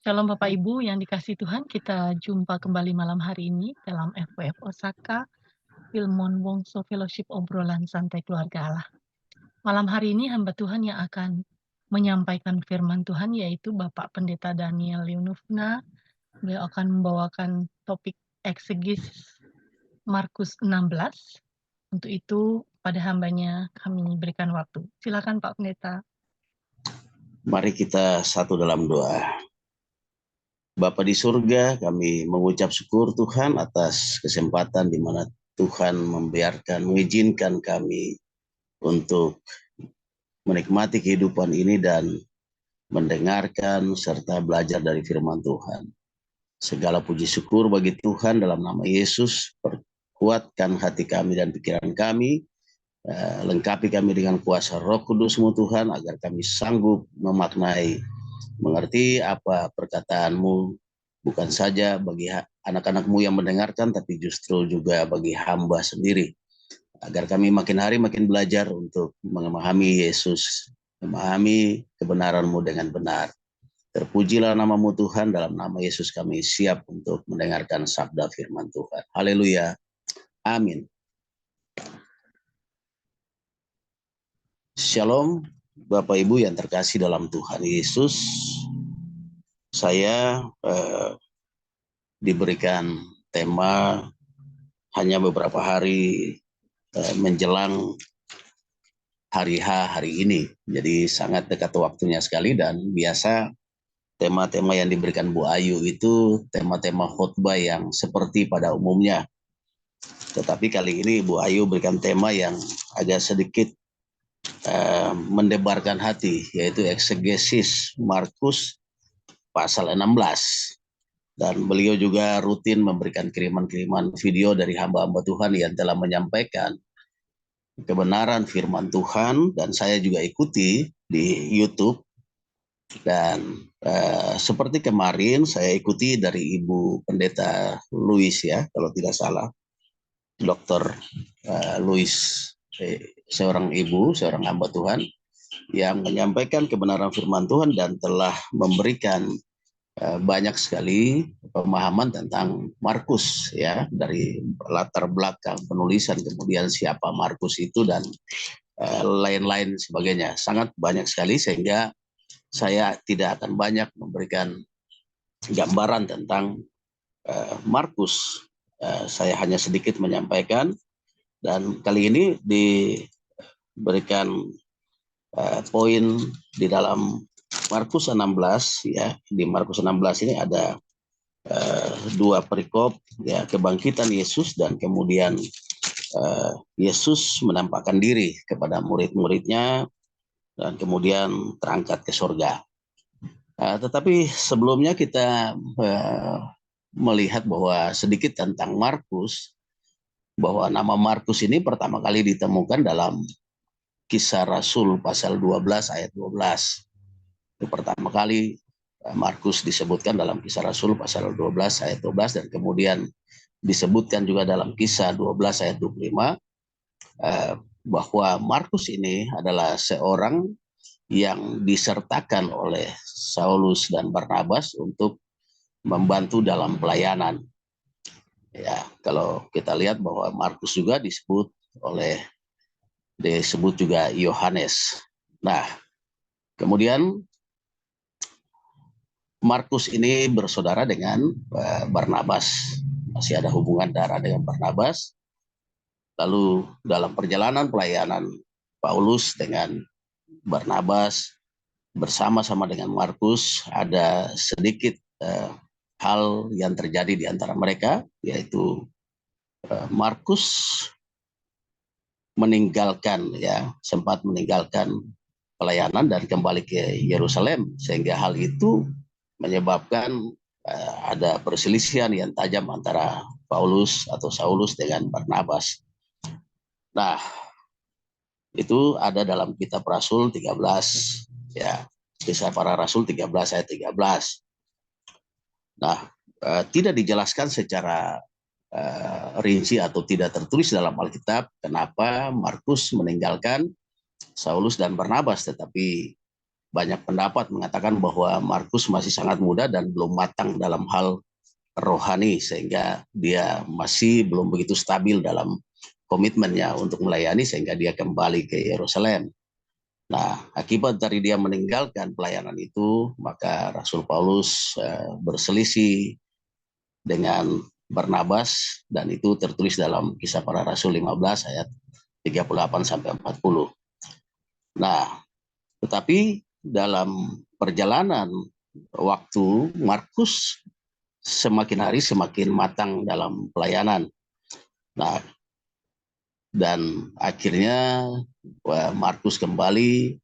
Shalom Bapak Ibu yang dikasihi Tuhan, kita jumpa kembali malam hari ini dalam FWF Osaka, Filmon Wongso Fellowship Obrolan Santai Keluarga Allah. Malam hari ini hamba Tuhan yang akan menyampaikan firman Tuhan yaitu Bapak Pendeta Daniel Leonufna. Beliau akan membawakan topik eksegesis Markus 16. Untuk itu pada hambanya kami berikan waktu. Silakan Pak Pendeta. Mari kita satu dalam doa. Bapa di surga, kami mengucap syukur Tuhan atas kesempatan di mana Tuhan mengizinkan kami untuk menikmati kehidupan ini dan mendengarkan serta belajar dari firman Tuhan. Segala puji syukur bagi Tuhan dalam nama Yesus, perkuatkan hati kami dan pikiran kami, lengkapi kami dengan kuasa Roh Kudus-Mu Tuhan, agar kami sanggup memaknai, mengerti apa perkataanmu, bukan saja bagi anak-anak-Mu yang mendengarkan, tapi justru juga bagi hamba sendiri. Agar kami makin hari makin belajar untuk memahami Yesus, memahami kebenaran-Mu dengan benar. Terpujilah nama-Mu Tuhan, dalam nama Yesus kami siap untuk mendengarkan sabda firman Tuhan. Haleluya. Amin. Shalom Bapak Ibu yang terkasih dalam Tuhan Yesus. Saya diberikan tema hanya beberapa hari menjelang hari H hari ini. Jadi sangat dekat waktunya sekali, dan biasa tema-tema yang diberikan Bu Ayu itu tema-tema khotbah yang seperti pada umumnya. Tetapi kali ini Bu Ayu berikan tema yang agak sedikit mendebarkan hati, yaitu eksegesis Markus pasal 16. Dan beliau juga rutin memberikan kiriman-kiriman video dari hamba-hamba Tuhan yang telah menyampaikan kebenaran firman Tuhan, dan saya juga ikuti di YouTube. Dan seperti kemarin saya ikuti dari Ibu Pendeta Louis, ya kalau tidak salah, Dr. Louis, seorang ibu, seorang hamba Tuhan yang menyampaikan kebenaran firman Tuhan dan telah memberikan banyak sekali pemahaman tentang Markus, ya, dari latar belakang penulisan, kemudian siapa Markus itu, dan lain-lain sebagainya. Sangat banyak sekali, sehingga saya tidak akan banyak memberikan gambaran tentang Markus. Saya hanya sedikit menyampaikan, dan kali ini diberikan poin di dalam Markus 16, ya. Di Markus 16 ini ada dua perikop, ya, kebangkitan Yesus, dan kemudian Yesus menampakkan diri kepada murid-muridnya dan kemudian terangkat ke surga. Tetapi sebelumnya kita melihat bahwa sedikit tentang Markus, bahwa nama Markus ini pertama kali ditemukan dalam Kisah Rasul pasal 12 ayat 12. Itu pertama kali Markus disebutkan dalam Kisah Rasul pasal 12 ayat 12, dan kemudian disebutkan juga dalam Kisah 12 ayat 25 bahwa Markus ini adalah seorang yang disertakan oleh Saulus dan Barnabas untuk membantu dalam pelayanan. Ya, kalau kita lihat bahwa Markus juga disebut juga Yohanes. Nah, kemudian Markus ini bersaudara dengan Barnabas, masih ada hubungan darah dengan Barnabas. Lalu dalam perjalanan pelayanan Paulus dengan Barnabas bersama-sama dengan Markus, ada sedikit hal yang terjadi di antara mereka, yaitu Markus sempat meninggalkan pelayanan dan kembali ke Yerusalem, sehingga hal itu menyebabkan ada perselisihan yang tajam antara Paulus atau Saulus dengan Barnabas. Nah, itu ada dalam kitab Rasul 13, ya, Kisah Para Rasul 13 ayat 13. Nah, tidak dijelaskan secara rinci atau tidak tertulis dalam Alkitab kenapa Markus meninggalkan Saulus dan Barnabas, tetapi banyak pendapat mengatakan bahwa Markus masih sangat muda dan belum matang dalam hal rohani, sehingga dia masih belum begitu stabil dalam komitmennya untuk melayani, sehingga dia kembali ke Yerusalem. Nah, akibat dari dia meninggalkan pelayanan itu, maka Rasul Paulus berselisih dengan Barnabas, dan itu tertulis dalam Kisah Para Rasul 15 ayat 38 sampai 40. Nah, tetapi dalam perjalanan waktu, Markus semakin hari semakin matang dalam pelayanan. Nah, dan akhirnya Markus kembali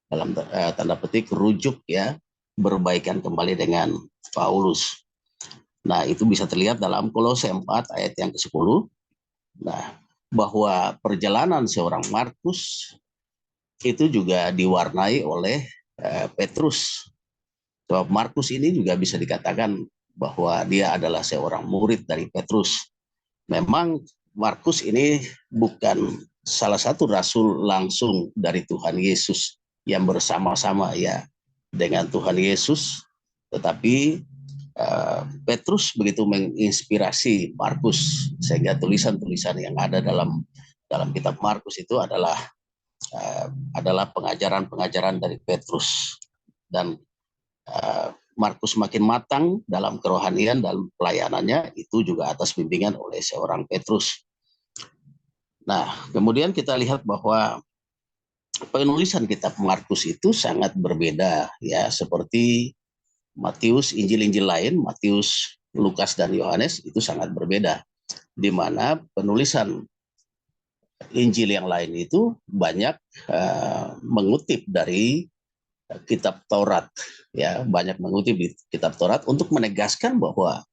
dalam tanda petik rujuk, ya, berbaikan kembali dengan Paulus. Nah, itu bisa terlihat dalam Kolose 4 ayat yang ke-10. Nah, bahwa perjalanan seorang Markus itu juga diwarnai oleh Petrus. Sebab Markus ini juga bisa dikatakan bahwa dia adalah seorang murid dari Petrus. Memang Markus ini bukan salah satu rasul langsung dari Tuhan Yesus yang bersama-sama, ya, dengan Tuhan Yesus, tetapi Petrus begitu menginspirasi Markus, sehingga tulisan-tulisan yang ada dalam kitab Markus itu adalah pengajaran-pengajaran dari Petrus. Dan Markus makin matang dalam kerohanian dan pelayanannya itu juga atas bimbingan oleh seorang Petrus. Nah, kemudian kita lihat bahwa penulisan kitab Markus itu sangat berbeda, ya, seperti Matius, Injil-Injil lain, Matius, Lukas, dan Yohanes itu sangat berbeda, di mana penulisan Injil yang lain itu banyak mengutip dari kitab Taurat, ya, banyak mengutip di kitab Taurat untuk menegaskan bahwa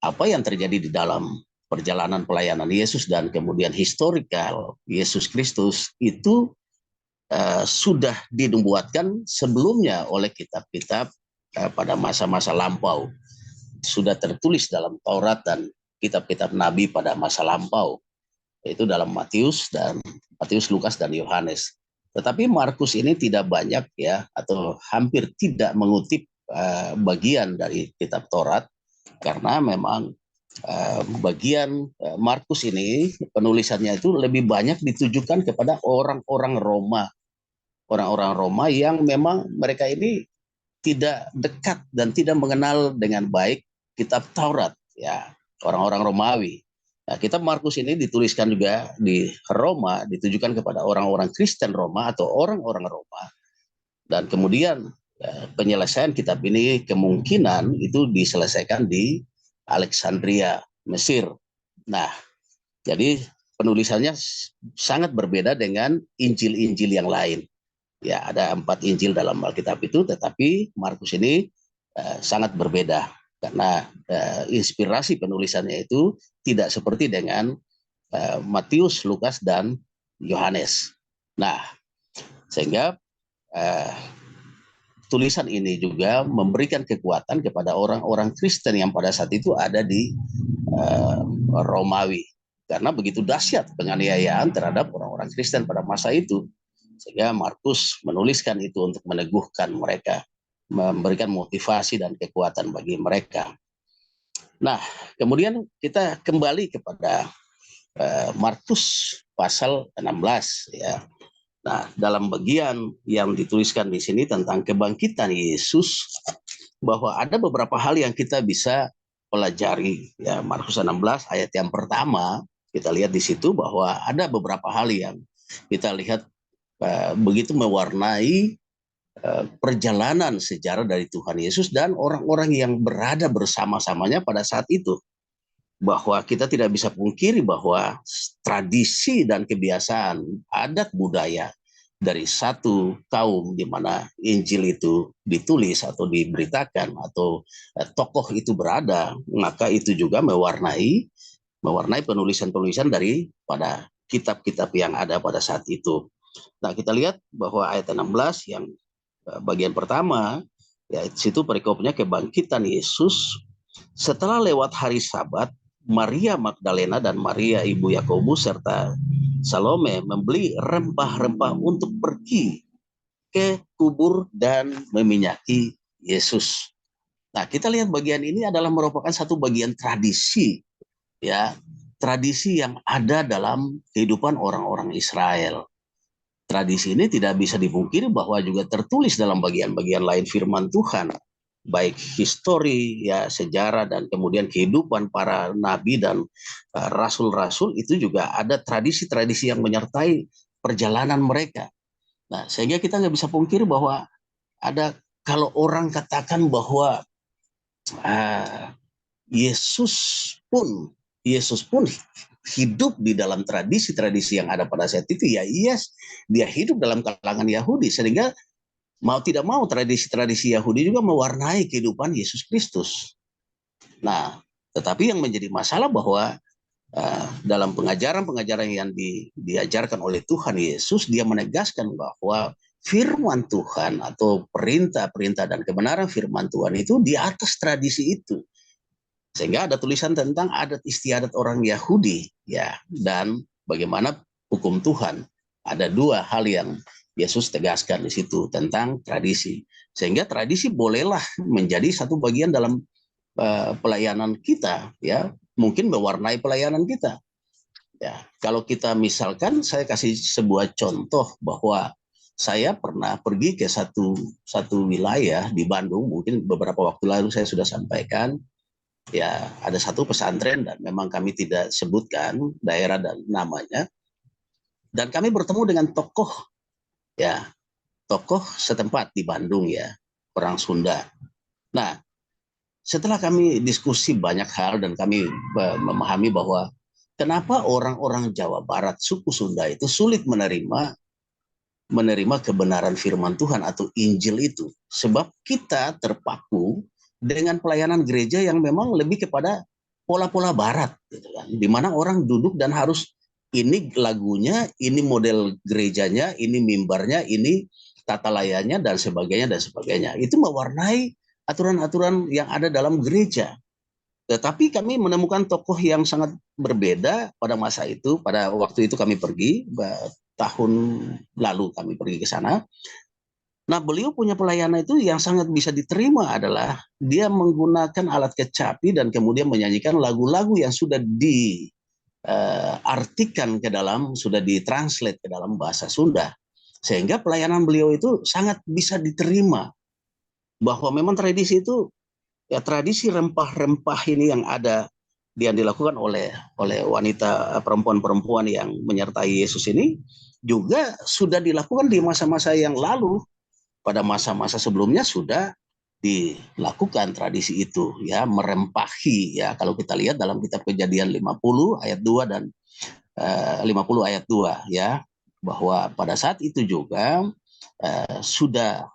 apa yang terjadi di dalam perjalanan pelayanan Yesus dan kemudian historikal Yesus Kristus itu sudah dinubuatkan sebelumnya oleh kitab-kitab pada masa-masa lampau, sudah tertulis dalam Taurat dan kitab-kitab Nabi pada masa lampau, yaitu dalam Matius, Lukas, dan Yohanes. Tetapi Markus ini tidak banyak, ya, atau hampir tidak mengutip bagian dari kitab Taurat, karena memang bagian Markus ini penulisannya itu lebih banyak ditujukan kepada orang-orang Roma yang memang mereka ini tidak dekat dan tidak mengenal dengan baik kitab Taurat, ya, orang-orang Romawi. Nah, kitab Markus ini dituliskan juga di Roma, ditujukan kepada orang-orang Kristen Roma atau orang-orang Roma. Dan kemudian penyelesaian kitab ini kemungkinan itu diselesaikan di Alexandria, Mesir. Nah, jadi penulisannya sangat berbeda dengan Injil-Injil yang lain. Ya, ada 4 Injil dalam Alkitab itu, tetapi Markus ini sangat berbeda karena inspirasi penulisannya itu tidak seperti dengan Matius, Lukas, dan Yohanes. Nah, sehingga tulisan ini juga memberikan kekuatan kepada orang-orang Kristen yang pada saat itu ada di Romawi, karena begitu dahsyat penganiayaan terhadap orang-orang Kristen pada masa itu, sehingga Markus menuliskan itu untuk meneguhkan mereka, memberikan motivasi dan kekuatan bagi mereka. Nah, kemudian kita kembali kepada Markus pasal 16, ya. Nah, dalam bagian yang dituliskan di sini tentang kebangkitan Yesus, bahwa ada beberapa hal yang kita bisa pelajari, ya. Markus 16 ayat yang pertama, kita lihat di situ bahwa ada beberapa hal yang kita lihat begitu mewarnai perjalanan sejarah dari Tuhan Yesus dan orang-orang yang berada bersama-samanya pada saat itu. Bahwa kita tidak bisa pungkiri bahwa tradisi dan kebiasaan, adat budaya dari satu kaum di mana Injil itu ditulis atau diberitakan atau tokoh itu berada, maka itu juga mewarnai penulisan-penulisan daripada kitab-kitab yang ada pada saat itu. Nah, kita lihat bahwa ayat 16 yang bagian pertama, ya, situ perikopnya kebangkitan Yesus. Setelah lewat hari Sabat, Maria Magdalena dan Maria ibu Yakobus serta Salome membeli rempah-rempah untuk pergi ke kubur dan meminyaki Yesus. Nah, kita lihat bagian ini adalah merupakan satu bagian tradisi, ya, tradisi yang ada dalam kehidupan orang-orang Israel. Tradisi ini tidak bisa dipungkiri bahwa juga tertulis dalam bagian-bagian lain firman Tuhan, baik histori, ya, sejarah, dan kemudian kehidupan para nabi dan rasul-rasul itu juga ada tradisi-tradisi yang menyertai perjalanan mereka. Nah, sehingga kita nggak bisa pungkiri bahwa ada, kalau orang katakan bahwa uh, Yesus pun Yesus pun hidup di dalam tradisi-tradisi yang ada pada saat itu, ya, yes, dia hidup dalam kalangan Yahudi, sehingga mau tidak mau tradisi-tradisi Yahudi juga mewarnai kehidupan Yesus Kristus. Nah, tetapi yang menjadi masalah bahwa dalam pengajaran-pengajaran yang diajarkan oleh Tuhan Yesus, dia menegaskan bahwa firman Tuhan atau perintah-perintah dan kebenaran firman Tuhan itu di atas tradisi itu. Sehingga ada tulisan tentang adat istiadat orang Yahudi, ya, dan bagaimana hukum Tuhan. Ada dua hal yang Yesus tegaskan di situ tentang tradisi. Sehingga tradisi bolehlah menjadi satu bagian dalam pelayanan kita, ya, mungkin mewarnai pelayanan kita. Ya, kalau kita misalkan, saya kasih sebuah contoh bahwa saya pernah pergi ke satu wilayah di Bandung, mungkin beberapa waktu lalu saya sudah sampaikan. Ya, ada satu pesantren dan memang kami tidak sebutkan daerah dan namanya. Dan kami bertemu dengan tokoh, ya, tokoh setempat di Bandung, ya, orang Sunda. Nah, setelah kami diskusi banyak hal dan kami memahami bahwa kenapa orang-orang Jawa Barat, suku Sunda itu sulit menerima kebenaran firman Tuhan atau Injil itu. Sebab kita terpaku dengan pelayanan gereja yang memang lebih kepada pola-pola barat, gitu kan, di mana orang duduk dan harus ini lagunya, ini model gerejanya, ini mimbarnya, ini tata layaknya, dan sebagainya dan sebagainya. Itu mewarnai aturan-aturan yang ada dalam gereja. Tetapi kami menemukan tokoh yang sangat berbeda pada masa itu. Pada waktu itu kami pergi, tahun lalu kami pergi ke sana. Nah, beliau punya pelayanan itu yang sangat bisa diterima adalah dia menggunakan alat kecapi dan kemudian menyanyikan lagu-lagu yang sudah diartikan ke dalam, sudah ditranslate ke dalam bahasa Sunda. Sehingga pelayanan beliau itu sangat bisa diterima. Bahwa memang tradisi itu, ya, tradisi rempah-rempah ini yang ada, yang dilakukan oleh wanita, perempuan-perempuan yang menyertai Yesus ini juga sudah dilakukan di masa-masa yang lalu. Pada masa-masa sebelumnya sudah dilakukan tradisi itu, ya, merempahi, ya, kalau kita lihat dalam kitab Kejadian 50 ayat 2 dan 50 ayat 2, ya, bahwa pada saat itu juga sudah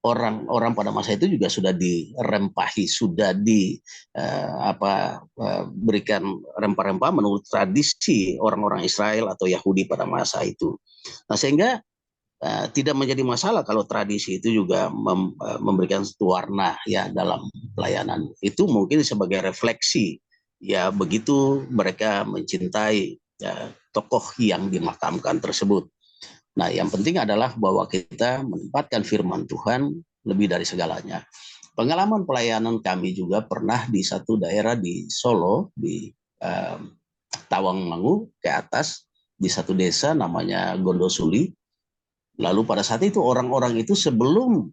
orang-orang pada masa itu juga sudah dirempahi, sudah berikan rempah-rempah menurut tradisi orang-orang Israel atau Yahudi pada masa itu. Nah, sehingga tidak menjadi masalah kalau tradisi itu juga memberikan satu warna, ya, dalam pelayanan. Itu mungkin sebagai refleksi, ya, begitu mereka mencintai, ya, tokoh yang dimakamkan tersebut. Nah, yang penting adalah bahwa kita menempatkan firman Tuhan lebih dari segalanya. Pengalaman pelayanan kami juga pernah di satu daerah di Solo, di Tawangmangu ke atas, di satu desa namanya Gondosuli. Lalu pada saat itu orang-orang itu sebelum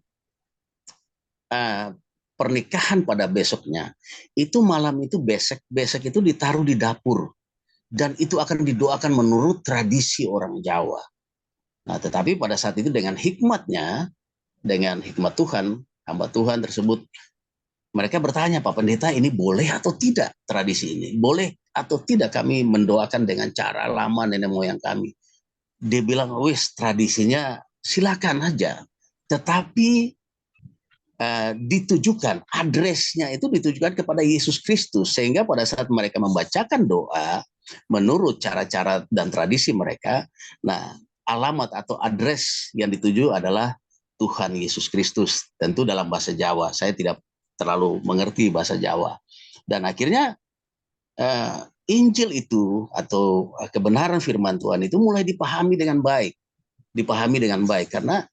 pernikahan pada besoknya, itu malam itu besek itu ditaruh di dapur. Dan itu akan didoakan menurut tradisi orang Jawa. Nah, tetapi pada saat itu dengan hikmatnya, dengan hikmat Tuhan, hamba Tuhan tersebut, mereka bertanya, Pak Pendeta, ini boleh atau tidak tradisi ini? Boleh atau tidak kami mendoakan dengan cara lama nenek moyang kami? Dia bilang, wis, tradisinya silakan aja. Tetapi ditujukan, addressnya itu ditujukan kepada Yesus Kristus. Sehingga pada saat mereka membacakan doa, menurut cara-cara dan tradisi mereka, nah, alamat atau address yang dituju adalah Tuhan Yesus Kristus. Tentu dalam bahasa Jawa, saya tidak terlalu mengerti bahasa Jawa. Dan akhirnya Injil itu atau kebenaran firman Tuhan itu mulai dipahami dengan baik. Karena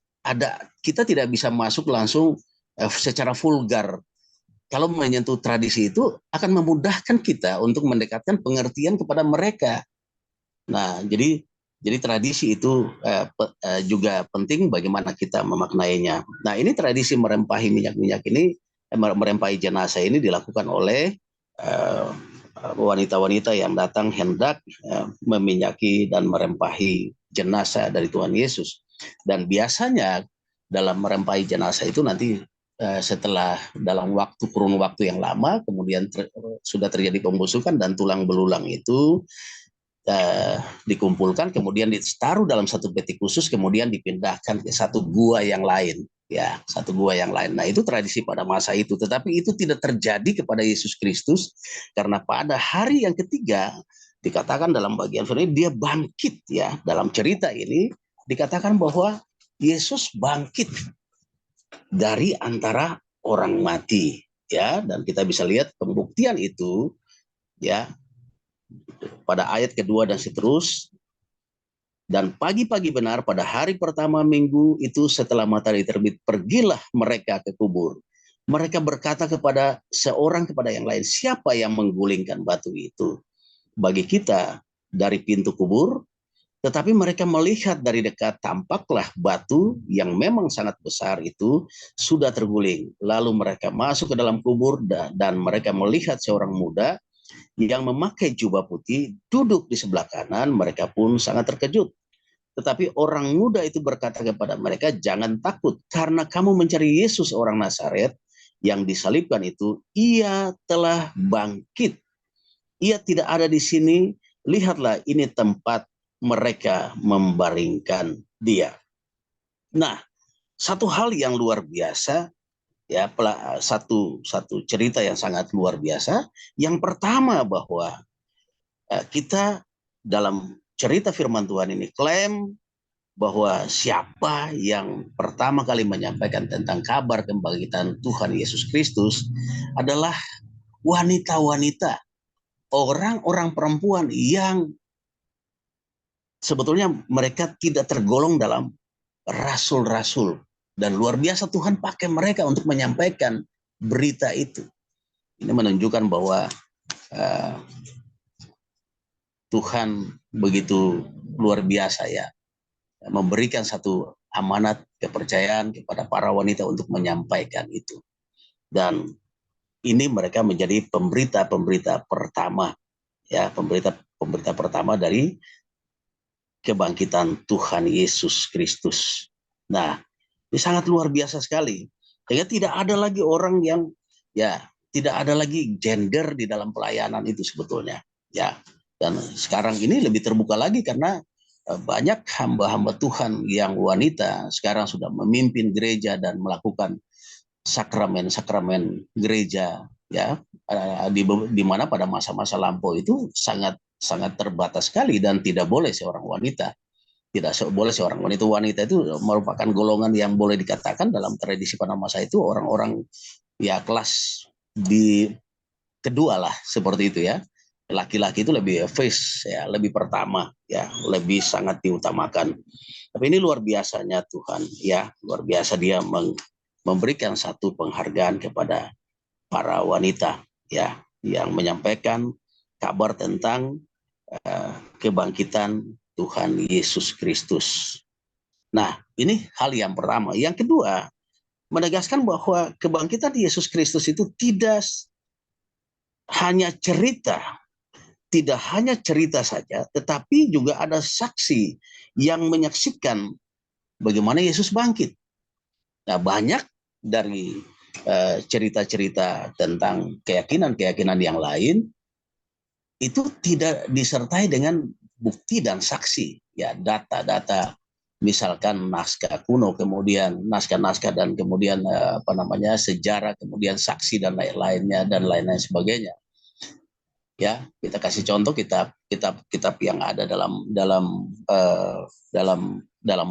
kita tidak bisa masuk langsung secara vulgar. Kalau menyentuh tradisi itu akan memudahkan kita untuk mendekatkan pengertian kepada mereka. Nah, jadi tradisi itu juga penting bagaimana kita memaknainya. Nah, ini tradisi merempahi minyak-minyak ini, merempahi jenazah ini dilakukan oleh wanita-wanita yang datang hendak meminyaki dan merempahi jenazah dari Tuhan Yesus. Dan biasanya dalam merempahi jenazah itu nanti setelah dalam kurun waktu yang lama, kemudian sudah terjadi pembusukan dan tulang belulang itu dikumpulkan, kemudian ditaruh dalam satu peti khusus, kemudian dipindahkan ke satu gua yang lain, ya, satu gua yang lain. Nah, itu tradisi pada masa itu, tetapi itu tidak terjadi kepada Yesus Kristus, karena pada hari yang ketiga dikatakan dalam bagian firman dia bangkit, ya. Dalam cerita ini dikatakan bahwa Yesus bangkit dari antara orang mati, ya, dan kita bisa lihat pembuktian itu, ya, pada ayat kedua dan seterus. Dan pagi-pagi benar pada hari pertama minggu itu setelah matahari terbit, pergilah mereka ke kubur. Mereka berkata kepada yang lain, siapa yang menggulingkan batu itu bagi kita dari pintu kubur? Tetapi mereka melihat dari dekat, tampaklah batu yang memang sangat besar itu sudah terguling. Lalu mereka masuk ke dalam kubur dan mereka melihat seorang muda yang memakai jubah putih duduk di sebelah kanan. Mereka pun sangat terkejut. Tetapi orang muda itu berkata kepada mereka, jangan takut, karena kamu mencari Yesus orang Nazaret yang disalibkan itu. Ia telah bangkit. Ia tidak ada di sini. Lihatlah, ini tempat mereka membaringkan dia. Nah, satu hal yang luar biasa, ya, satu cerita yang sangat luar biasa. Yang pertama bahwa kita dalam cerita firman Tuhan ini klaim bahwa siapa yang pertama kali menyampaikan tentang kabar kebangkitan Tuhan Yesus Kristus adalah wanita-wanita, orang-orang perempuan yang sebetulnya mereka tidak tergolong dalam rasul-rasul. Dan luar biasa Tuhan pakai mereka untuk menyampaikan berita itu. Ini menunjukkan bahwa Tuhan begitu luar biasa, ya, memberikan satu amanat kepercayaan kepada para wanita untuk menyampaikan itu. Dan ini mereka menjadi pemberita pertama, ya, pemberita pertama dari kebangkitan Tuhan Yesus Kristus. Nah, ini sangat luar biasa sekali. Sehingga tidak ada lagi orang yang, ya, tidak ada lagi gender di dalam pelayanan itu sebetulnya, ya. Dan sekarang ini lebih terbuka lagi karena banyak hamba-hamba Tuhan yang wanita sekarang sudah memimpin gereja dan melakukan sakramen-sakramen gereja, ya, di mana pada masa-masa lampau itu sangat terbatas sekali dan tidak boleh seorang wanita itu merupakan golongan yang boleh dikatakan dalam tradisi pada masa itu orang-orang, ya, kelas di kedua lah, seperti itu, ya. Laki-laki itu lebih face, ya, lebih pertama, ya, lebih sangat diutamakan. Tapi ini luar biasanya Tuhan, ya, luar biasa dia memberikan satu penghargaan kepada para wanita, ya, yang menyampaikan kabar tentang kebangkitan Tuhan Yesus Kristus. Nah, ini hal yang pertama. Yang kedua, menegaskan bahwa kebangkitan Yesus Kristus itu tidak hanya cerita saja, tetapi juga ada saksi yang menyaksikan bagaimana Yesus bangkit. Nah, banyak dari cerita-cerita tentang keyakinan yang lain itu tidak disertai dengan bukti dan saksi, ya, data-data, misalkan naskah kuno, kemudian naskah-naskah dan kemudian sejarah, kemudian saksi dan lain-lainnya dan lain-lain sebagainya. Ya, kita kasih contoh kitab yang ada dalam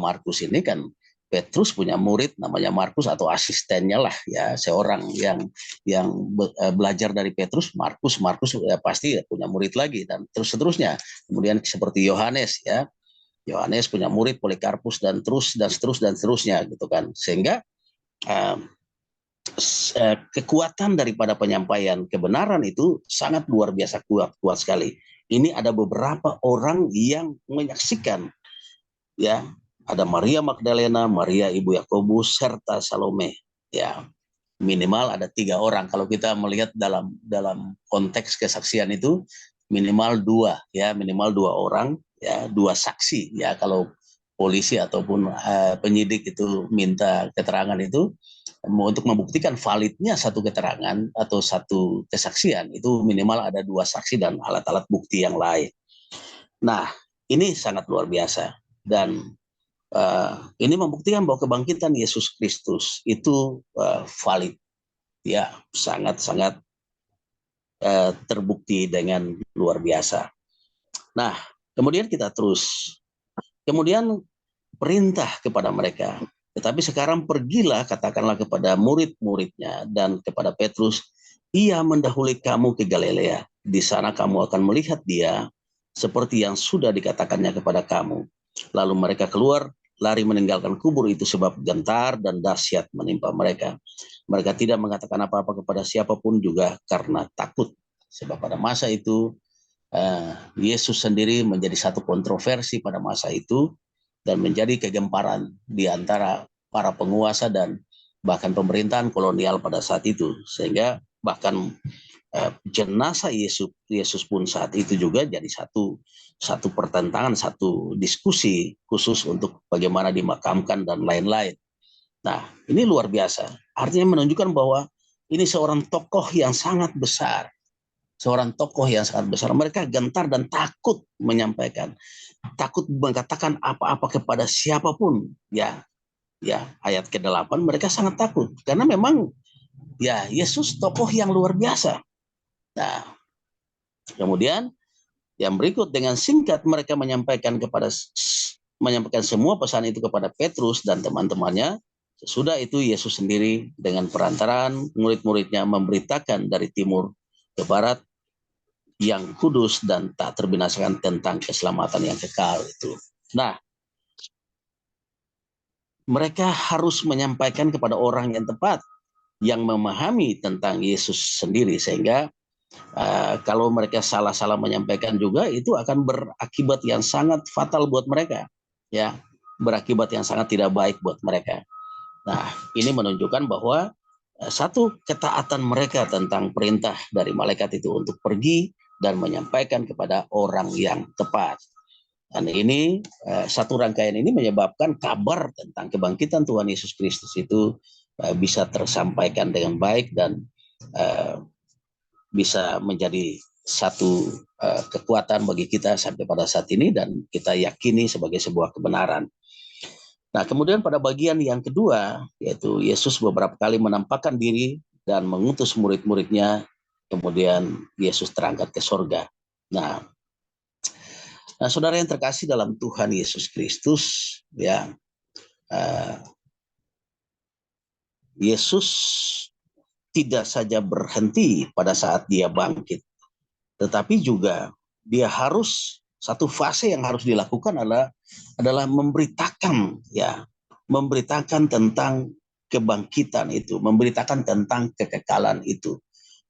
Markus ini kan. Petrus punya murid namanya Markus atau asistennya lah, ya, seorang yang belajar dari Petrus. Markus ya, pasti punya murid lagi dan terus seterusnya. Kemudian seperti Yohanes, ya, Yohanes punya murid Polikarpus dan seterusnya gitu kan. Sehingga kekuatan daripada penyampaian kebenaran itu sangat luar biasa kuat sekali. Ini ada beberapa orang yang menyaksikan, ya, ada Maria Magdalena, Maria ibu Yakobus, serta Salome, ya, minimal ada 3 orang. Kalau kita melihat dalam konteks kesaksian itu minimal 2, ya, minimal 2 orang, ya, 2 saksi, ya, kalau polisi ataupun penyidik itu minta keterangan itu untuk membuktikan validnya satu keterangan atau satu kesaksian itu minimal ada 2 saksi dan alat-alat bukti yang lain. Nah, ini sangat luar biasa dan ini membuktikan bahwa kebangkitan Yesus Kristus itu valid, ya, sangat-sangat terbukti dengan luar biasa. Nah, kemudian kita terus, kemudian perintah kepada mereka, tetapi sekarang pergilah, katakanlah kepada murid-muridnya dan kepada Petrus, ia mendahului kamu ke Galilea, di sana kamu akan melihat dia seperti yang sudah dikatakannya kepada kamu. Lalu mereka keluar, lari meninggalkan kubur itu sebab gentar dan dahsyat menimpa mereka. Mereka tidak mengatakan apa-apa kepada siapapun juga karena takut. Sebab pada masa itu Yesus sendiri menjadi satu kontroversi pada masa itu dan menjadi kegemparan di antara para penguasa dan bahkan pemerintahan kolonial pada saat itu. Sehingga bahkan jenazah Yesus pun saat itu juga jadi satu pertentangan, satu diskusi khusus untuk bagaimana dimakamkan dan lain-lain. Nah, ini luar biasa. Artinya menunjukkan bahwa ini seorang tokoh yang sangat besar. Seorang tokoh yang sangat besar. Mereka gentar dan takut menyampaikan, takut mengatakan apa-apa kepada siapapun. Ya, ayat ke-8 mereka sangat takut karena memang ya Yesus tokoh yang luar biasa. Nah, kemudian yang berikut dengan singkat mereka menyampaikan semua pesan itu kepada Petrus dan teman-temannya. Sesudah itu Yesus sendiri dengan perantaraan murid-muridnya memberitakan dari timur ke barat yang kudus dan tak terbinasakan tentang keselamatan yang kekal itu. Nah, mereka harus menyampaikan kepada orang yang tepat, yang memahami tentang Yesus sendiri, sehingga kalau mereka salah-salah menyampaikan juga itu akan berakibat yang sangat fatal buat mereka, ya, berakibat yang sangat tidak baik buat mereka. Nah, ini menunjukkan bahwa satu ketaatan mereka tentang perintah dari malaikat itu untuk pergi dan menyampaikan kepada orang yang tepat. Dan ini satu rangkaian ini menyebabkan kabar tentang kebangkitan Tuhan Yesus Kristus itu bisa tersampaikan dengan baik dan bisa menjadi satu kekuatan bagi kita sampai pada saat ini dan kita yakini sebagai sebuah kebenaran. Nah, kemudian pada bagian yang kedua, yaitu Yesus beberapa kali menampakkan diri dan mengutus murid-muridnya, kemudian Yesus terangkat ke sorga. Nah, saudara yang terkasih dalam Tuhan Yesus Kristus, ya, Yesus tidak saja berhenti pada saat dia bangkit, tetapi juga dia harus, satu fase yang harus dilakukan adalah memberitakan, ya, memberitakan tentang kebangkitan itu, memberitakan tentang kekekalan itu,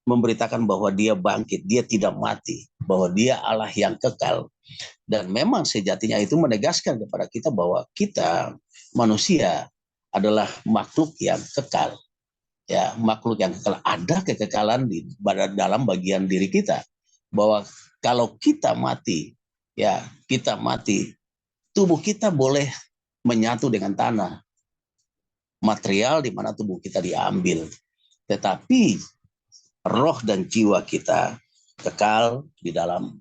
memberitakan bahwa dia bangkit, dia tidak mati, bahwa dia Allah yang kekal. Dan memang sejatinya itu menegaskan kepada kita bahwa kita manusia adalah makhluk yang kekal, ya, makhluk yang kekal. Ada kekekalan di dalam bagian diri kita, bahwa kalau kita mati, ya, kita mati, tubuh kita boleh menyatu dengan tanah, material di mana tubuh kita diambil, tetapi roh dan jiwa kita kekal di dalam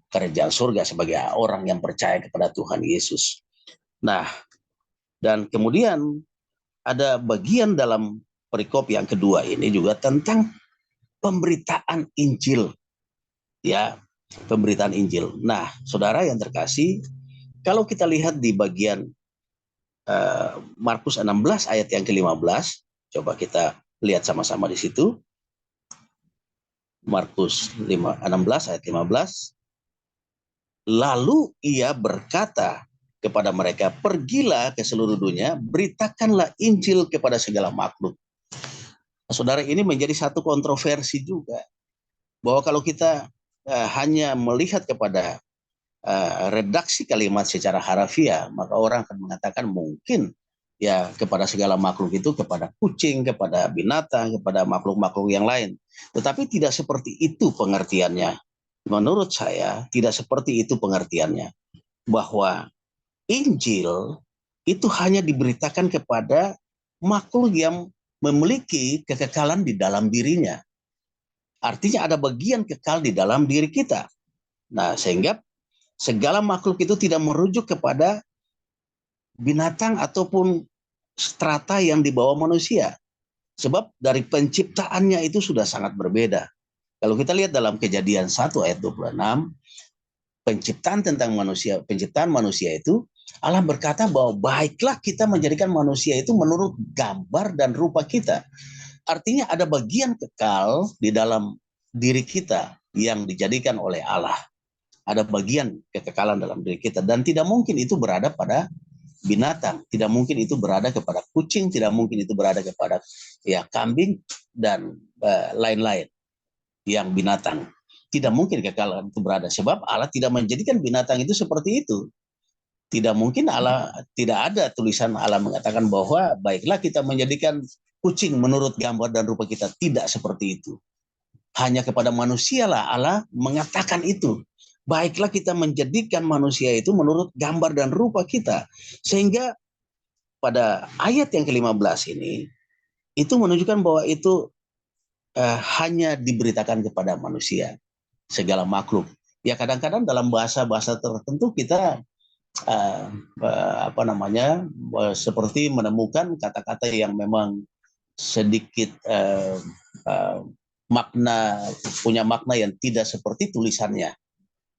kerajaan surga sebagai orang yang percaya kepada Tuhan Yesus. Nah, dan kemudian ada bagian dalam perikop yang kedua ini juga tentang pemberitaan Injil, ya, pemberitaan Injil. Nah, saudara yang terkasih, kalau kita lihat di bagian Markus 16 ayat yang ke-15, coba kita lihat sama-sama di situ. Markus 16 ayat 15. Lalu ia berkata kepada mereka, pergilah ke seluruh dunia, beritakanlah Injil kepada segala makhluk. Nah, saudara, ini menjadi satu kontroversi juga, bahwa kalau kita hanya melihat kepada redaksi kalimat secara harafiah, maka orang akan mengatakan mungkin ya kepada segala makhluk itu, kepada kucing, kepada binatang, kepada makhluk-makhluk yang lain. Tetapi tidak seperti itu pengertiannya. Menurut saya tidak seperti itu pengertiannya, bahwa Injil itu hanya diberitakan kepada makhluk yang memiliki kekekalan di dalam dirinya. Artinya ada bagian kekal di dalam diri kita. Nah, sehingga segala makhluk itu tidak merujuk kepada binatang ataupun strata yang dibawa manusia. Sebab dari penciptaannya itu sudah sangat berbeda. Kalau kita lihat dalam Kejadian 1 ayat 26, penciptaan manusia itu, Allah berkata bahwa baiklah kita menjadikan manusia itu menurut gambar dan rupa kita. Artinya ada bagian kekal di dalam diri kita yang dijadikan oleh Allah. Ada bagian kekekalan dalam diri kita, dan tidak mungkin itu berada pada binatang, tidak mungkin itu berada kepada kucing, tidak mungkin itu berada kepada ya kambing dan lain-lain yang binatang. Tidak mungkin kekekalan itu berada, sebab Allah tidak menjadikan binatang itu seperti itu. Tidak mungkin Allah, tidak ada tulisan Allah mengatakan bahwa baiklah kita menjadikan kucing menurut gambar dan rupa kita. Tidak seperti itu. Hanya kepada manusia lah Allah mengatakan itu. Baiklah kita menjadikan manusia itu menurut gambar dan rupa kita. Sehingga pada ayat yang ke-15 ini, itu menunjukkan bahwa itu hanya diberitakan kepada manusia, segala makhluk. Ya kadang-kadang dalam bahasa-bahasa tertentu kita seperti menemukan kata-kata yang memang sedikit punya makna yang tidak seperti tulisannya.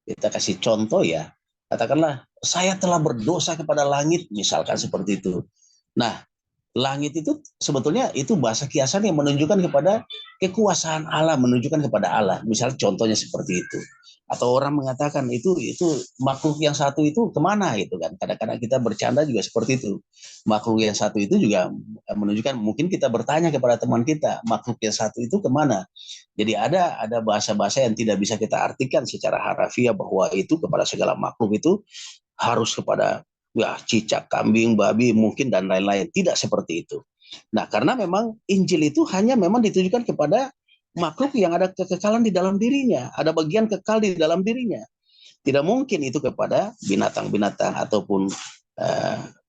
Kita kasih contoh ya, katakanlah saya telah berdosa kepada langit, misalkan seperti itu. Nah, langit itu sebetulnya itu bahasa kiasan yang menunjukkan kepada kekuasaan Allah, menunjukkan kepada Allah. Misal contohnya seperti itu. Atau orang mengatakan itu makhluk yang satu itu kemana gitu kan. Kadang-kadang kita bercanda juga seperti itu. Makhluk yang satu itu juga menunjukkan, mungkin kita bertanya kepada teman kita, makhluk yang satu itu kemana. Jadi ada bahasa-bahasa yang tidak bisa kita artikan secara harafiah bahwa itu kepada segala makhluk itu harus kepada ya cicak, kambing, babi mungkin dan lain-lain. Tidak seperti itu. Nah, karena memang Injil itu hanya memang ditujukan kepada makhluk yang ada kekekalan di dalam dirinya, ada bagian kekal di dalam dirinya. Tidak mungkin itu kepada binatang-binatang ataupun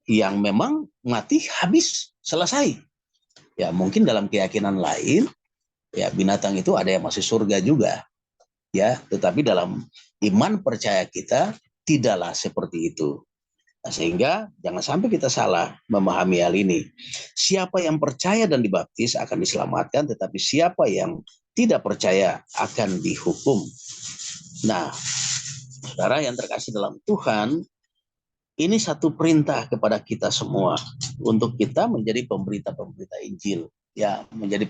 yang memang mati habis selesai. Ya mungkin dalam keyakinan lain, ya binatang itu ada yang masuk surga juga. Ya, tetapi dalam iman percaya kita tidaklah seperti itu. Nah, sehingga jangan sampai kita salah memahami hal ini. Siapa yang percaya dan dibaptis akan diselamatkan, tetapi siapa yang tidak percaya akan dihukum. Nah, saudara yang terkasih dalam Tuhan, ini satu perintah kepada kita semua untuk kita menjadi pemberita-pemberita Injil, ya, menjadi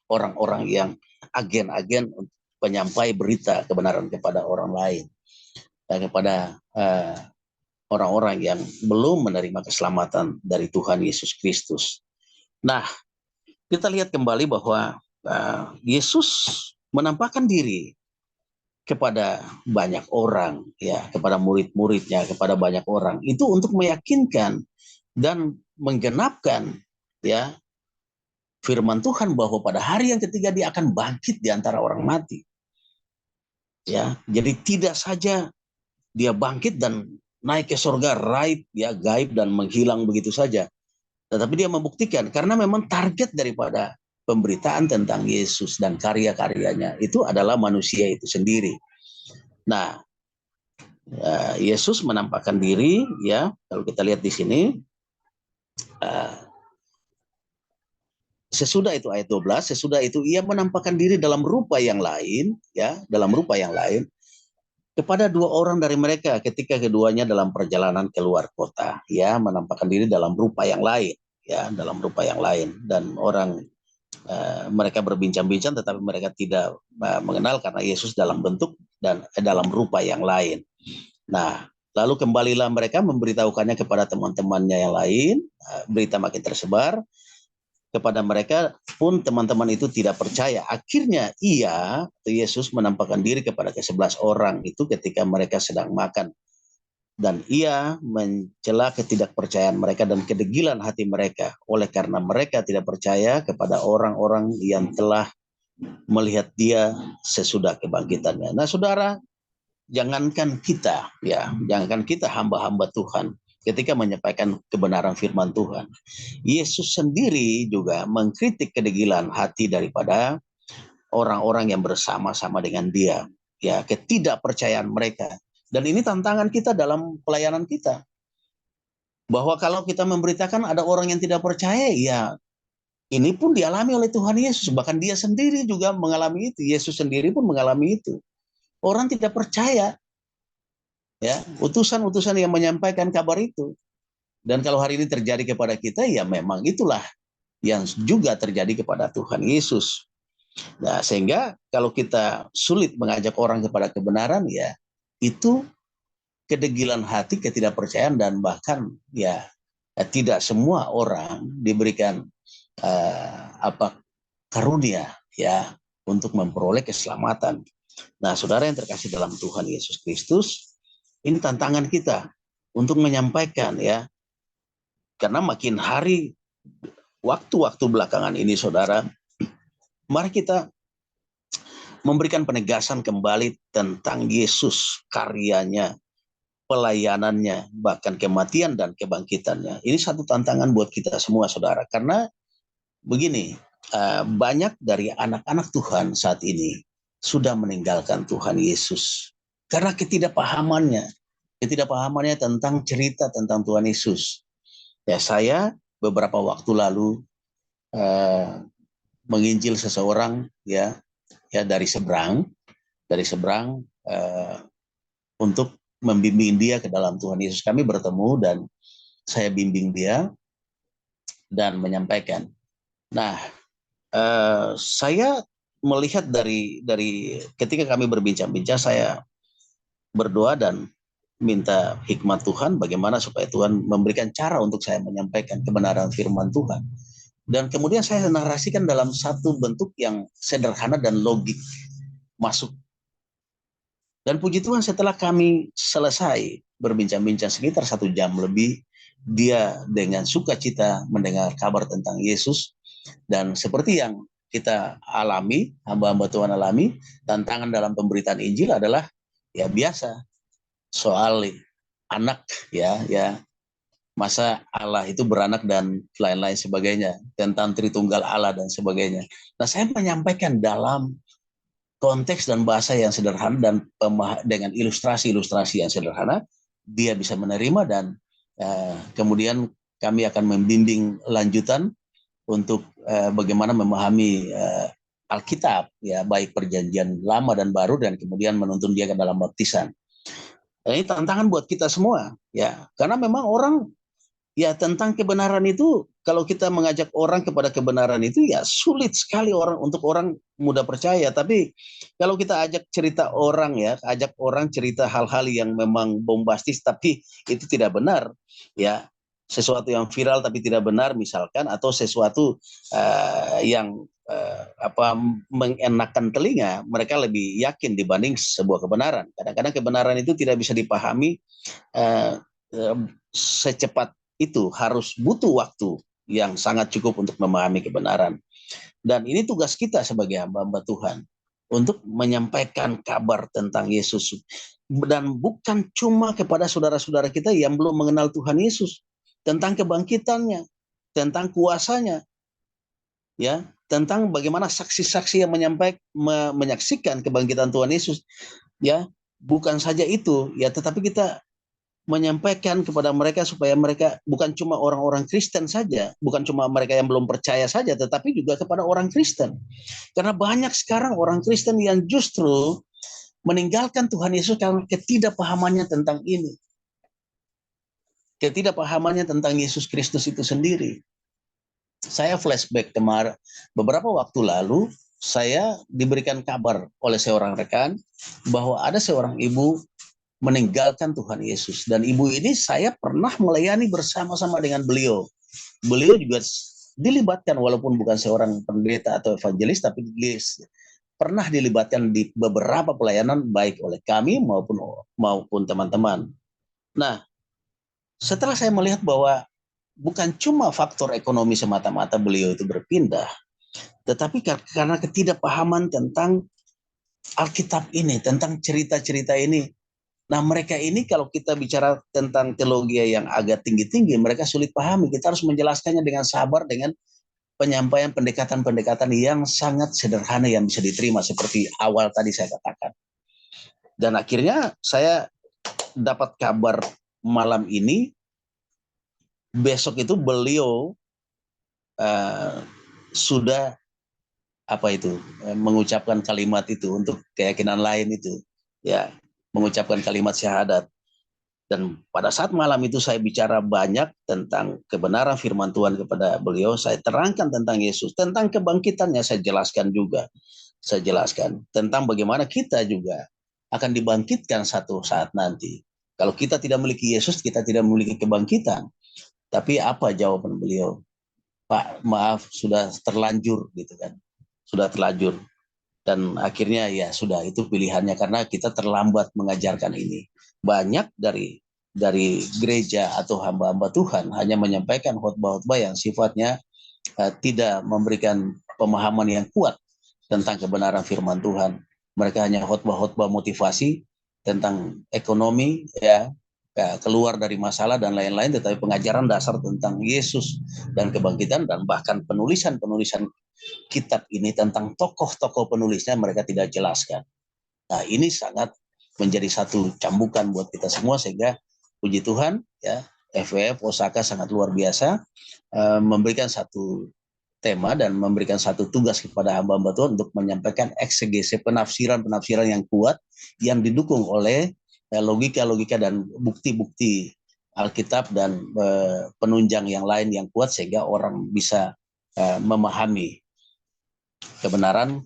orang-orang yang agen-agen penyampai berita kebenaran kepada orang lain dan kepada orang-orang yang belum menerima keselamatan dari Tuhan Yesus Kristus. Nah, kita lihat kembali bahwa Yesus menampakkan diri kepada banyak orang, ya, kepada murid-muridnya, kepada banyak orang. Itu untuk meyakinkan dan menggenapkan ya firman Tuhan bahwa pada hari yang ketiga dia akan bangkit di antara orang mati. Ya, jadi tidak saja dia bangkit dan naik ke surga raib, ya, gaib dan menghilang begitu saja. Tetapi dia membuktikan, karena memang target daripada pemberitaan tentang Yesus dan karya-karyanya itu adalah manusia itu sendiri. Nah, Yesus menampakkan diri, ya, kalau kita lihat di sini, sesudah itu ayat 12, sesudah itu ia menampakkan diri dalam rupa yang lain, ya, dalam rupa yang lain, kepada dua orang dari mereka ketika keduanya dalam perjalanan keluar kota, ya, menampakkan diri dalam rupa yang lain, ya, dalam rupa yang lain. Dan orang mereka berbincang-bincang, tetapi mereka tidak mengenal karena Yesus dalam bentuk dan dalam rupa yang lain. Nah, lalu kembalilah mereka memberitahukannya kepada teman-temannya yang lain, berita makin tersebar, kepada mereka pun teman-teman itu tidak percaya. Akhirnya Yesus menampakkan diri kepada ke-11 orang itu ketika mereka sedang makan. Dan ia mencela ketidakpercayaan mereka dan kedegilan hati mereka. Oleh karena mereka tidak percaya kepada orang-orang yang telah melihat dia sesudah kebangkitannya. Nah, saudara, jangankan kita hamba-hamba Tuhan ketika menyampaikan kebenaran firman Tuhan. Yesus sendiri juga mengkritik kedegilan hati daripada orang-orang yang bersama-sama dengan dia. Ya, ketidakpercayaan mereka. Dan ini tantangan kita dalam pelayanan kita. Bahwa kalau kita memberitakan ada orang yang tidak percaya, ya ini pun dialami oleh Tuhan Yesus. Bahkan dia sendiri juga mengalami itu. Yesus sendiri pun mengalami itu. Orang tidak percaya, ya, utusan-utusan yang menyampaikan kabar itu. Dan kalau hari ini terjadi kepada kita, ya memang itulah yang juga terjadi kepada Tuhan Yesus. Nah, sehingga kalau kita sulit mengajak orang kepada kebenaran, ya itu kedegilan hati, ketidakpercayaan, dan bahkan ya tidak semua orang diberikan karunia ya untuk memperoleh keselamatan. Nah, saudara yang terkasih dalam Tuhan Yesus Kristus, ini tantangan kita untuk menyampaikan ya, karena makin hari waktu-waktu belakangan ini, saudara, mari kita memberikan penegasan kembali tentang Yesus, karyanya, pelayanannya, bahkan kematian dan kebangkitannya. Ini satu tantangan buat kita semua, saudara. Karena begini, banyak dari anak-anak Tuhan saat ini sudah meninggalkan Tuhan Yesus. Karena ketidakpahamannya tentang cerita tentang Tuhan Yesus. Ya, saya beberapa waktu lalu menginjil seseorang ya dari seberang untuk membimbing dia ke dalam Tuhan Yesus. Kami bertemu dan saya bimbing dia dan menyampaikan. Nah, saya melihat dari ketika kami berbincang-bincang, saya berdoa dan minta hikmat Tuhan bagaimana supaya Tuhan memberikan cara untuk saya menyampaikan kebenaran firman Tuhan. Dan kemudian saya narasikan dalam satu bentuk yang sederhana dan logik masuk. Dan puji Tuhan, setelah kami selesai berbincang-bincang sekitar 1 jam lebih, dia dengan sukacita mendengar kabar tentang Yesus. Dan seperti yang kita alami, hamba-hamba Tuhan alami, tantangan dalam pemberitaan Injil adalah ya biasa, soal anak ya masa Allah itu beranak dan lain-lain sebagainya, tentang Tritunggal Allah dan sebagainya. Nah, saya menyampaikan dalam konteks dan bahasa yang sederhana dan dengan ilustrasi-ilustrasi yang sederhana, dia bisa menerima dan kemudian kami akan membimbing lanjutan untuk bagaimana memahami Alkitab, ya baik perjanjian lama dan baru, dan kemudian menuntun dia ke dalam baptisan. Ini tantangan buat kita semua, ya, karena memang orang ya tentang kebenaran itu, kalau kita mengajak orang kepada kebenaran itu ya sulit sekali untuk orang mudah percaya. Tapi kalau kita ajak cerita orang ya, ajak orang cerita hal-hal yang memang bombastis tapi itu tidak benar, ya sesuatu yang viral tapi tidak benar misalkan, atau sesuatu yang mengenakan telinga, mereka lebih yakin dibanding sebuah kebenaran. Kadang-kadang kebenaran itu tidak bisa dipahami secepat itu, harus butuh waktu yang sangat cukup untuk memahami kebenaran. Dan ini tugas kita sebagai hamba-hamba Tuhan untuk menyampaikan kabar tentang Yesus, dan bukan cuma kepada saudara-saudara kita yang belum mengenal Tuhan Yesus, tentang kebangkitannya, tentang kuasanya, ya, tentang bagaimana saksi-saksi yang menyaksikan kebangkitan Tuhan Yesus, ya, bukan saja itu, ya, tetapi kita menyampaikan kepada mereka supaya mereka bukan cuma orang-orang Kristen saja, bukan cuma mereka yang belum percaya saja, tetapi juga kepada orang Kristen. Karena banyak sekarang orang Kristen yang justru meninggalkan Tuhan Yesus karena ketidakpahamannya tentang ini. Ketidakpahamannya tentang Yesus Kristus itu sendiri. Saya flashback kemarin beberapa waktu lalu, saya diberikan kabar oleh seorang rekan bahwa ada seorang ibu meninggalkan Tuhan Yesus, dan ibu ini saya pernah melayani bersama-sama dengan beliau. Beliau juga dilibatkan walaupun bukan seorang pendeta atau evangelis, tapi pernah dilibatkan di beberapa pelayanan baik oleh kami maupun teman-teman. Nah, setelah saya melihat bahwa bukan cuma faktor ekonomi semata-mata beliau itu berpindah, tetapi karena ketidakpahaman tentang Alkitab ini, tentang cerita-cerita ini. Nah, mereka ini kalau kita bicara tentang teologi yang agak tinggi-tinggi, mereka sulit pahami. Kita harus menjelaskannya dengan sabar, dengan penyampaian pendekatan-pendekatan yang sangat sederhana yang bisa diterima seperti awal tadi saya katakan. Dan akhirnya saya dapat kabar malam ini, besok itu beliau sudah mengucapkan kalimat itu untuk keyakinan lain itu, ya, mengucapkan kalimat syahadat. Dan pada saat malam itu saya bicara banyak tentang kebenaran firman Tuhan kepada beliau. Saya terangkan tentang Yesus, tentang kebangkitannya saya jelaskan juga. Saya jelaskan tentang bagaimana kita juga akan dibangkitkan satu saat nanti. Kalau kita tidak memiliki Yesus, kita tidak memiliki kebangkitan. Tapi apa jawaban beliau? Pak, maaf, sudah terlanjur gitu kan. Sudah terlanjur. Dan akhirnya ya sudah, itu pilihannya karena kita terlambat mengajarkan ini. Banyak dari gereja atau hamba-hamba Tuhan hanya menyampaikan khotbah-khotbah yang sifatnya tidak memberikan pemahaman yang kuat tentang kebenaran firman Tuhan. Mereka hanya khotbah-khotbah motivasi tentang ekonomi, ya, keluar dari masalah dan lain-lain, tetapi pengajaran dasar tentang Yesus dan kebangkitan, dan bahkan penulisan-penulisan kitab ini tentang tokoh-tokoh penulisnya mereka tidak jelaskan. Nah, ini sangat menjadi satu cambukan buat kita semua, sehingga puji Tuhan, ya, FWF Osaka sangat luar biasa memberikan satu tema dan memberikan satu tugas kepada hamba-hamba Tuhan untuk menyampaikan eksegese, penafsiran-penafsiran yang kuat yang didukung oleh logika-logika dan bukti-bukti Alkitab dan penunjang yang lain yang kuat, sehingga orang bisa memahami kebenaran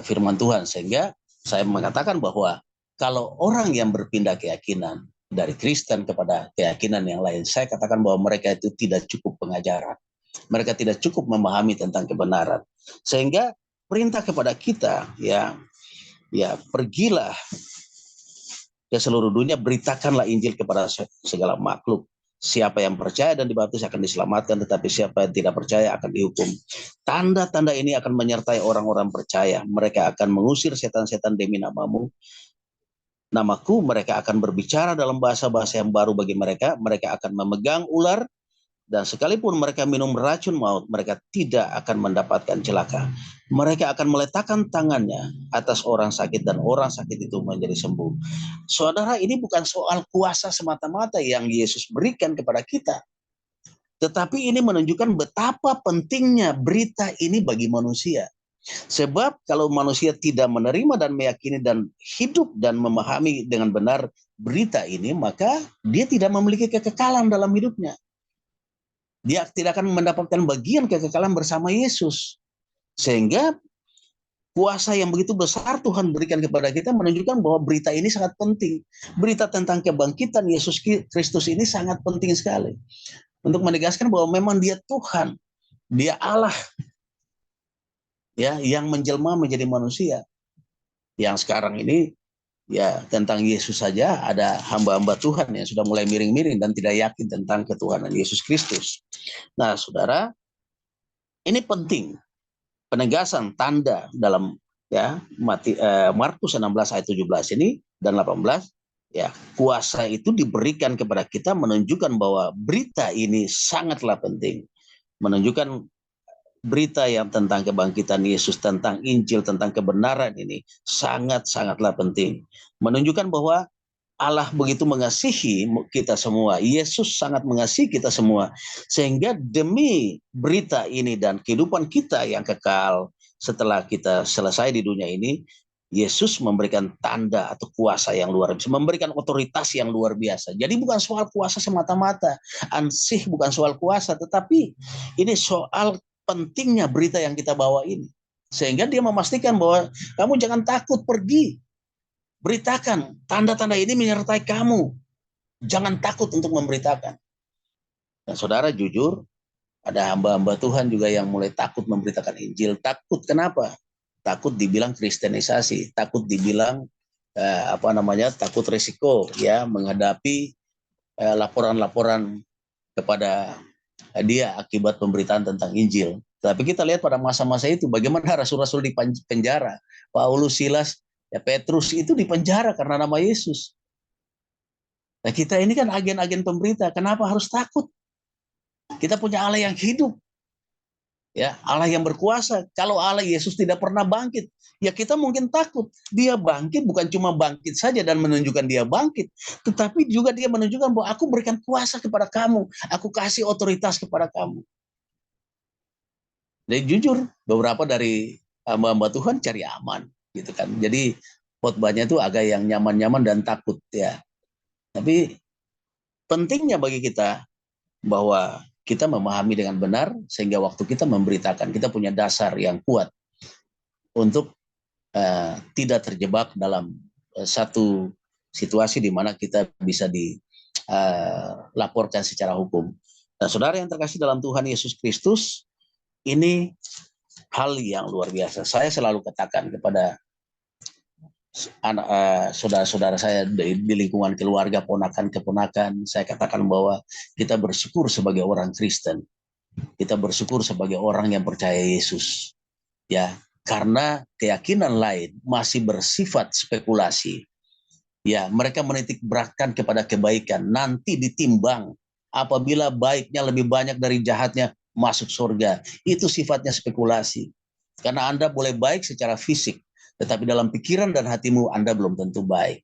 firman Tuhan. Sehingga saya mengatakan bahwa kalau orang yang berpindah keyakinan dari Kristen kepada keyakinan yang lain, saya katakan bahwa mereka itu tidak cukup pengajaran. Mereka tidak cukup memahami tentang kebenaran. Sehingga perintah kepada kita, ya pergilah ke seluruh dunia, beritakanlah Injil kepada segala makhluk. Siapa yang percaya dan dibaptis akan diselamatkan, tetapi siapa yang tidak percaya akan dihukum. Tanda-tanda ini akan menyertai orang-orang percaya. Mereka akan mengusir setan-setan demi namaku. Mereka akan berbicara dalam bahasa-bahasa yang baru bagi mereka. Mereka akan memegang ular, dan sekalipun mereka minum racun maut, mereka tidak akan mendapatkan celaka. Mereka akan meletakkan tangannya atas orang sakit, dan orang sakit itu menjadi sembuh. Saudara, ini bukan soal kuasa semata-mata yang Yesus berikan kepada kita, tetapi ini menunjukkan betapa pentingnya berita ini bagi manusia. Sebab kalau manusia tidak menerima dan meyakini dan hidup dan memahami dengan benar berita ini, maka dia tidak memiliki kekekalan dalam hidupnya. Dia tidak akan mendapatkan bagian kekekalan bersama Yesus. Sehingga kuasa yang begitu besar Tuhan berikan kepada kita menunjukkan bahwa berita ini sangat penting. Berita tentang kebangkitan Yesus Kristus ini sangat penting sekali. Untuk menegaskan bahwa memang dia Tuhan, dia Allah, ya, yang menjelma menjadi manusia. Yang sekarang ini, ya, tentang Yesus saja ada hamba-hamba Tuhan yang sudah mulai miring-miring dan tidak yakin tentang ketuhanan Yesus Kristus. Nah, saudara, ini penting penegasan tanda dalam, ya, Markus 16 ayat 17 ini dan 18, ya, kuasa itu diberikan kepada kita menunjukkan bahwa berita ini sangatlah penting, menunjukkan berita yang tentang kebangkitan Yesus, tentang Injil, tentang kebenaran ini sangat-sangatlah penting, menunjukkan bahwa Allah begitu mengasihi kita semua. Yesus sangat mengasihi kita semua. Sehingga demi berita ini dan kehidupan kita yang kekal setelah kita selesai di dunia ini, Yesus memberikan tanda atau kuasa yang luar biasa, memberikan otoritas yang luar biasa. Jadi bukan soal kuasa semata-mata, ansih bukan soal kuasa, tetapi ini soal pentingnya berita yang kita bawa ini. Sehingga dia memastikan bahwa kamu jangan takut, pergi. Beritakan, tanda-tanda ini menyertai kamu. Jangan takut untuk memberitakan. Dan saudara jujur, ada hamba-hamba Tuhan juga yang mulai takut memberitakan Injil. Takut kenapa? Takut dibilang kristenisasi, takut dibilang takut risiko ya menghadapi laporan-laporan kepada dia akibat pemberitaan tentang Injil. Tapi kita lihat pada masa-masa itu bagaimana rasul-rasul di penjara. Paulus, Silas, ya Petrus itu di penjara karena nama Yesus. Nah, kita ini kan agen-agen pemberita, kenapa harus takut? Kita punya Allah yang hidup. Ya, Allah yang berkuasa. Kalau Allah Yesus tidak pernah bangkit, ya kita mungkin takut. Dia bangkit bukan cuma bangkit saja dan menunjukkan dia bangkit, tetapi juga dia menunjukkan bahwa aku berikan kuasa kepada kamu, aku kasih otoritas kepada kamu. Jadi jujur, beberapa dari hamba-hamba Tuhan cari aman, gitu kan. Jadi khotbahnya itu agak yang nyaman-nyaman dan takut ya. Tapi pentingnya bagi kita bahwa kita memahami dengan benar sehingga waktu kita memberitakan kita punya dasar yang kuat untuk tidak terjebak dalam satu situasi di mana kita bisa dilaporkan secara hukum. Nah, saudara yang terkasih dalam Tuhan Yesus Kristus, ini hal yang luar biasa. Saya selalu katakan kepada saudara-saudara saya di lingkungan keluarga, ponakan-keponakan, saya katakan bahwa kita bersyukur sebagai orang Kristen. Kita bersyukur sebagai orang yang percaya Yesus. Ya, karena keyakinan lain masih bersifat spekulasi. Ya, mereka menitik beratkan kepada kebaikan, nanti ditimbang. Apabila baiknya lebih banyak dari jahatnya, masuk surga. Itu sifatnya spekulasi. Karena Anda boleh baik secara fisik, tetapi dalam pikiran dan hatimu Anda belum tentu baik.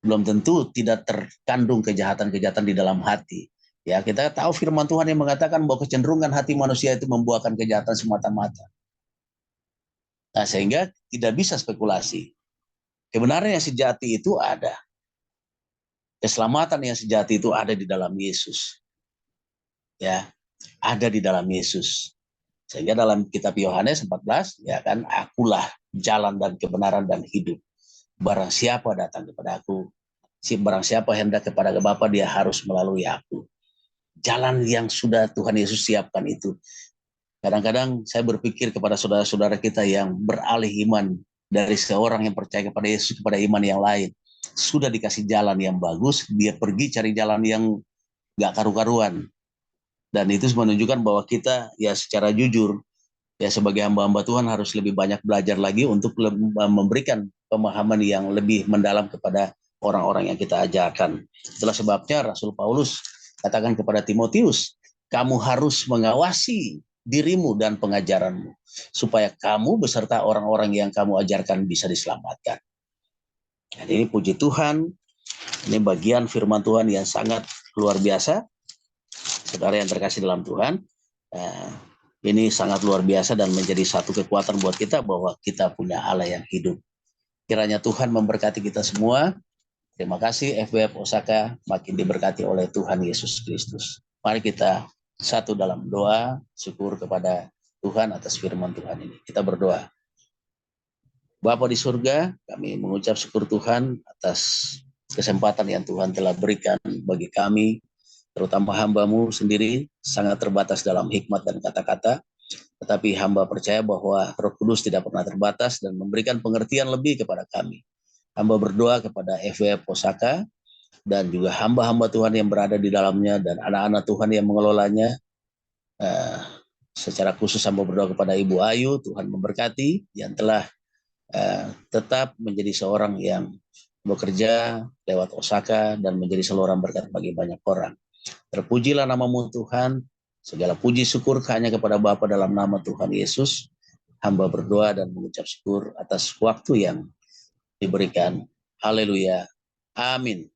Belum tentu tidak terkandung kejahatan-kejahatan di dalam hati. Ya, kita tahu firman Tuhan yang mengatakan bahwa kecenderungan hati manusia itu membuahkan kejahatan semata-mata. Nah, sehingga tidak bisa spekulasi. Kebenaran yang sejati itu ada. Keselamatan yang sejati itu ada di dalam Yesus. Ya, ada di dalam Yesus. Sehingga dalam kitab Yohanes 14, ya kan, akulah jalan dan kebenaran dan hidup. Barang siapa datang kepada aku, barang siapa hendak kepada Bapa, dia harus melalui aku. Jalan yang sudah Tuhan Yesus siapkan itu. Kadang-kadang saya berpikir kepada saudara-saudara kita yang beralih iman dari seorang yang percaya kepada Yesus kepada iman yang lain. Sudah dikasih jalan yang bagus, dia pergi cari jalan yang gak karu-karuan. Dan itu menunjukkan bahwa kita ya secara jujur, ya sebagai hamba-hamba Tuhan harus lebih banyak belajar lagi untuk memberikan pemahaman yang lebih mendalam kepada orang-orang yang kita ajarkan. Itulah sebabnya Rasul Paulus katakan kepada Timotius, kamu harus mengawasi dirimu dan pengajaranmu, supaya kamu beserta orang-orang yang kamu ajarkan bisa diselamatkan. Dan ini puji Tuhan, ini bagian firman Tuhan yang sangat luar biasa. Saudara yang terkasih dalam Tuhan, ini sangat luar biasa dan menjadi satu kekuatan buat kita bahwa kita punya Allah yang hidup. Kiranya Tuhan memberkati kita semua. Terima kasih FWF Osaka, makin diberkati oleh Tuhan Yesus Kristus. Mari kita satu dalam doa, syukur kepada Tuhan atas firman Tuhan ini. Kita berdoa. Bapa di surga, kami mengucap syukur Tuhan atas kesempatan yang Tuhan telah berikan bagi kami, terutama hamba-Mu sendiri, sangat terbatas dalam hikmat dan kata-kata. Tetapi hamba percaya bahwa Roh Kudus tidak pernah terbatas dan memberikan pengertian lebih kepada kami. Hamba berdoa kepada FWF Osaka dan juga hamba-hamba Tuhan yang berada di dalamnya dan anak-anak Tuhan yang mengelolanya. Secara khusus hamba berdoa kepada Ibu Ayu, Tuhan memberkati yang telah tetap menjadi seorang yang bekerja lewat Osaka dan menjadi saluran berkat bagi banyak orang. Terpujilah nama-Mu Tuhan, segala puji syukur hanya kepada Bapa dalam nama Tuhan Yesus. Hamba berdoa dan mengucap syukur atas waktu yang diberikan. Haleluya. Amin.